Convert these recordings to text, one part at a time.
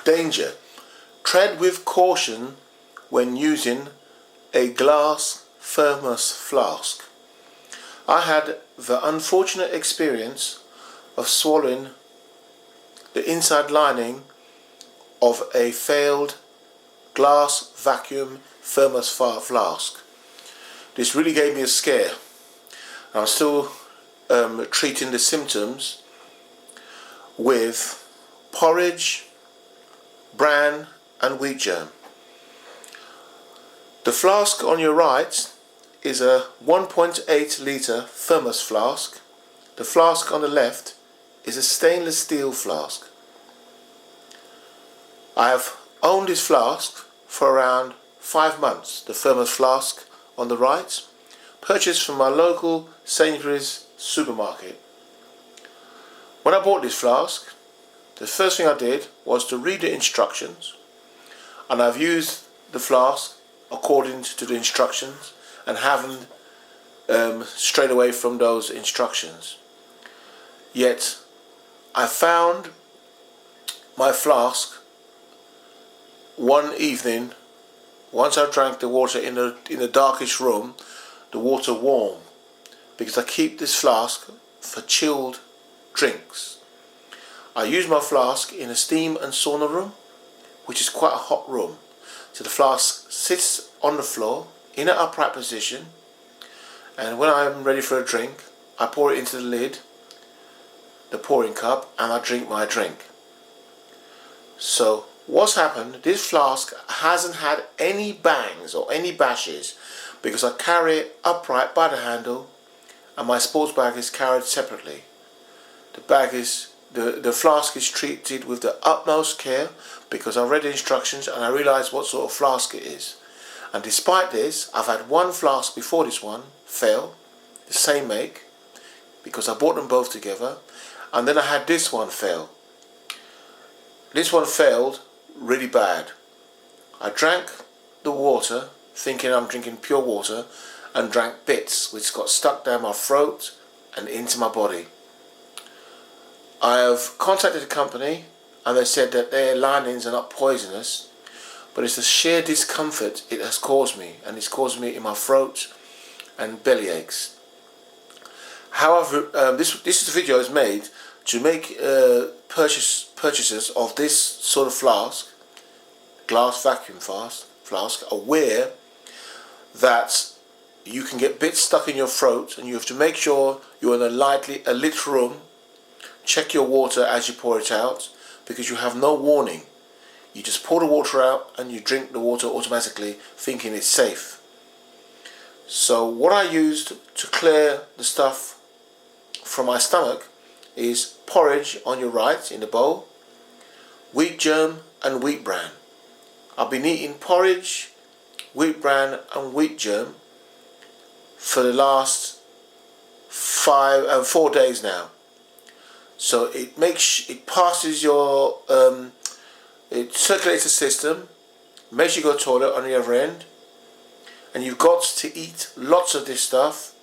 Danger. Tread with caution when using a glass thermos flask. I had the unfortunate experience of swallowing the inside lining of a failed glass vacuum thermos flask. This really gave me a scare. I'm still treating the symptoms with porridge, bran and wheat germ. The flask on your right is a 1.8 litre thermos flask. The flask on the left is a stainless steel flask. I have owned this flask for around 5 months. The thermos flask on the right, purchased from my local Sainsbury's supermarket. When I bought this flask, the first thing I did was to read the instructions, and I've used the flask according to the instructions and haven't strayed away from those instructions. Yet I found my flask one evening, once I drank the water in the darkest room, the water warm, because I keep this flask for chilled drinks. I use my flask in a steam and sauna room, which is quite a hot room. So the flask sits on the floor in an upright position, and when I'm ready for a drink, I pour it into the lid, the pouring cup, and I drink my drink. So what's happened, this flask hasn't had any bangs or any bashes because I carry it upright by the handle, and my sports bag is carried separately. The flask is treated with the utmost care because I read the instructions and I realised what sort of flask it is. And despite this, I've had one flask before this one fail, the same make, because I bought them both together, and then I had this one fail. This one failed really bad. I drank the water thinking I'm drinking pure water, and drank bits which got stuck down my throat and into my body. I have contacted the company and they said that their linings are not poisonous, but it's the sheer discomfort it has caused me, and it's caused me in my throat and belly aches. However, this video is made to make purchasers of this sort of flask, glass vacuum flask, aware that you can get bits stuck in your throat, and you have to make sure you're in a lit room. Check your water as you pour it out, because you have no warning. You just pour the water out and you drink the water automatically, thinking it's safe. So what I used to clear the stuff from my stomach is porridge on your right in the bowl, wheat germ and wheat bran. I've been eating porridge, wheat bran and wheat germ for the last 4 days now. So it passes your it circulates the system, makes you go to the toilet on the other end, and you've got to eat lots of this stuff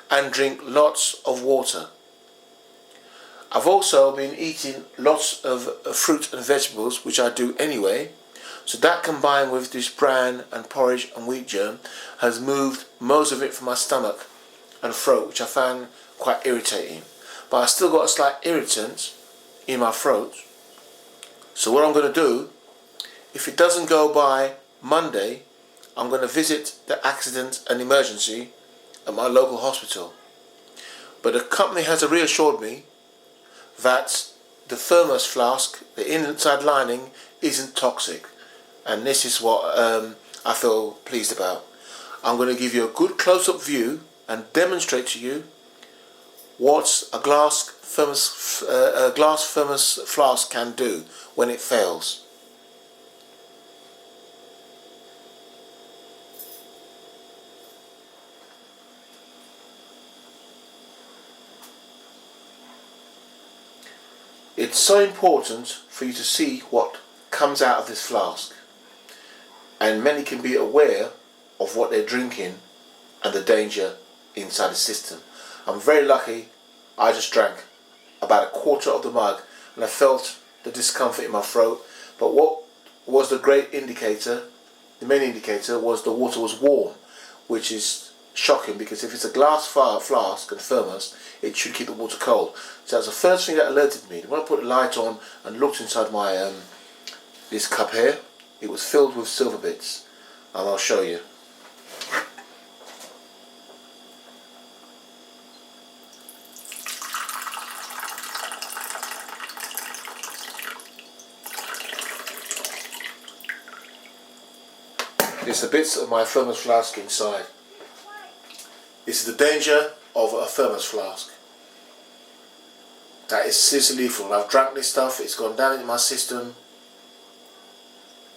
and drink lots of water. I've also been eating lots of fruit and vegetables, which I do anyway, so that combined with this bran and porridge and wheat germ has moved most of it from my stomach and throat, which I found quite irritating. But I still got a slight irritant in my throat. So what I'm going to do, if it doesn't go by Monday, I'm going to visit the accident and emergency at my local hospital. But the company has reassured me that the Thermos Flask, the inside lining, isn't toxic. And this is what I feel pleased about. I'm going to give you a good close-up view and demonstrate to you what a glass Thermos flask can do when it fails. It's so important for you to see what comes out of this flask, and many can be aware of what they're drinking and the danger inside the system. I'm very lucky. I just drank about a quarter of the mug and I felt the discomfort in my throat. But what was the great indicator, the main indicator, was the water was warm, which is shocking, because if it's a glass flask and thermos, it should keep the water cold. So that's the first thing that alerted me. When I put the light on and looked inside my this cup here, it was filled with silver bits, and I'll show you. It's the bits of my thermos flask inside. This is the danger of a thermos flask. That is seriously lethal. I've drank this stuff, it's gone down into my system,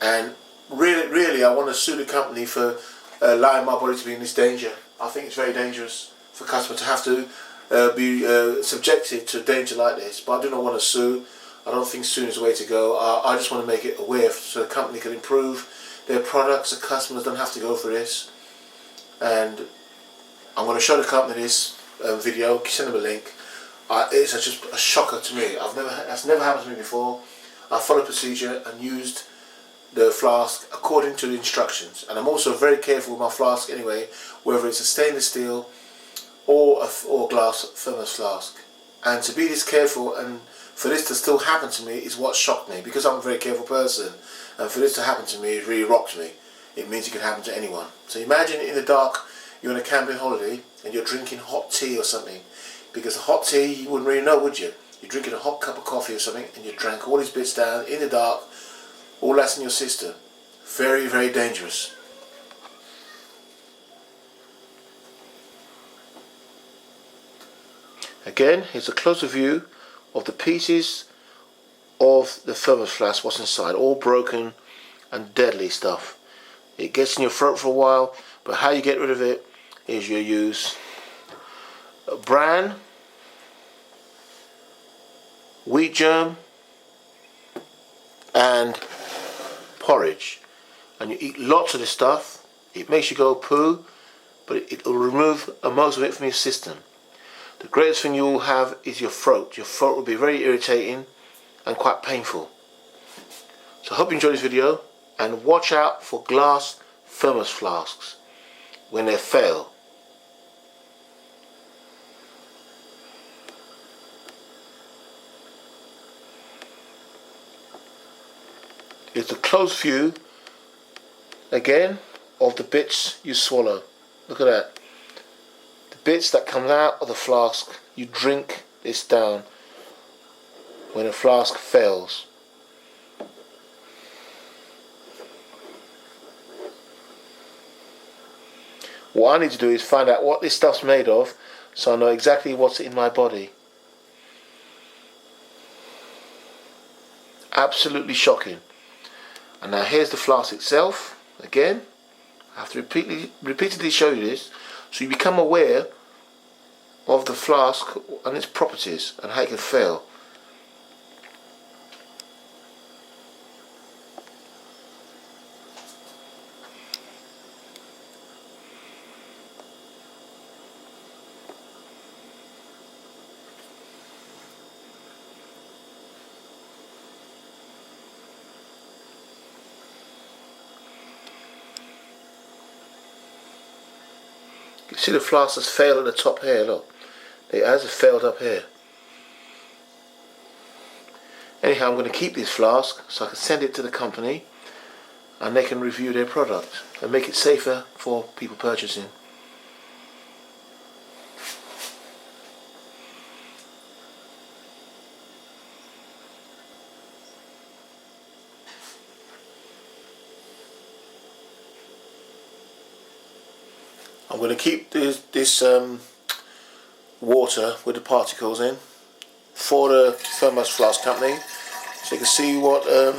and really I want to sue the company for allowing my body to be in this danger. I think it's very dangerous for customers to have to be subjected to a danger like this, but I do not want to sue. I don't think suing is the way to go. I just want to make it aware so the company can improve their products, the customers don't have to go through this. And I'm going to show the company this video, send them a link. It's just a shocker to me. That's never happened to me before. I followed procedure and used the flask according to the instructions, and I'm also very careful with my flask anyway, whether it's a stainless steel or glass thermos flask. And to be this careful and for this to still happen to me is what shocked me, because I'm a very careful person, and for this to happen to me, it really rocked me. It means it can happen to anyone. So imagine in the dark, you're on a camping holiday and you're drinking hot tea or something, because hot tea you wouldn't really know, would you? You're drinking a hot cup of coffee or something and you drank all these bits down in the dark, all that's in your system. Very, very dangerous. Again, here's a closer view of the pieces of the thermos flask, what's inside, all broken and deadly stuff. It gets in your throat for a while, but how you get rid of it is you use bran, wheat germ and porridge, and you eat lots of this stuff. It makes you go poo, but it will remove most of it from your system. The greatest thing you will have is your throat. Your throat will be very irritating and quite painful. So I hope you enjoyed this video, and watch out for glass thermos flasks when they fail. It's a close view again of the bits you swallow. Look at that. The bits that come out of the flask, you drink this down when a flask fails. What I need to do is find out what this stuff's made of so I know exactly what's in my body. Absolutely shocking. And now here's the flask itself. Again, I have to repeatedly show you this so you become aware of the flask and its properties and how it can fail. You see the flask has failed at the top here, look. It has failed up here. Anyhow, I'm going to keep this flask so I can send it to the company and they can review their product and make it safer for people purchasing. I'm going to keep this water with the particles in for the Thermos Flask company so you can see what a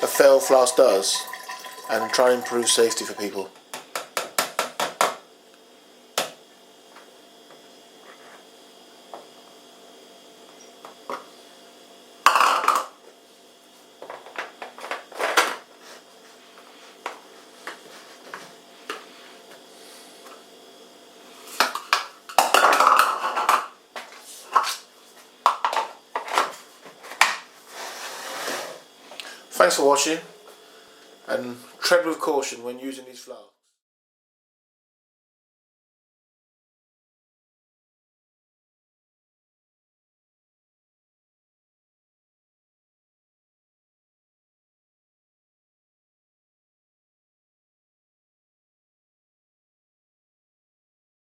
failed flask does and try and improve safety for people. Thanks for watching, and tread with caution when using these flasks.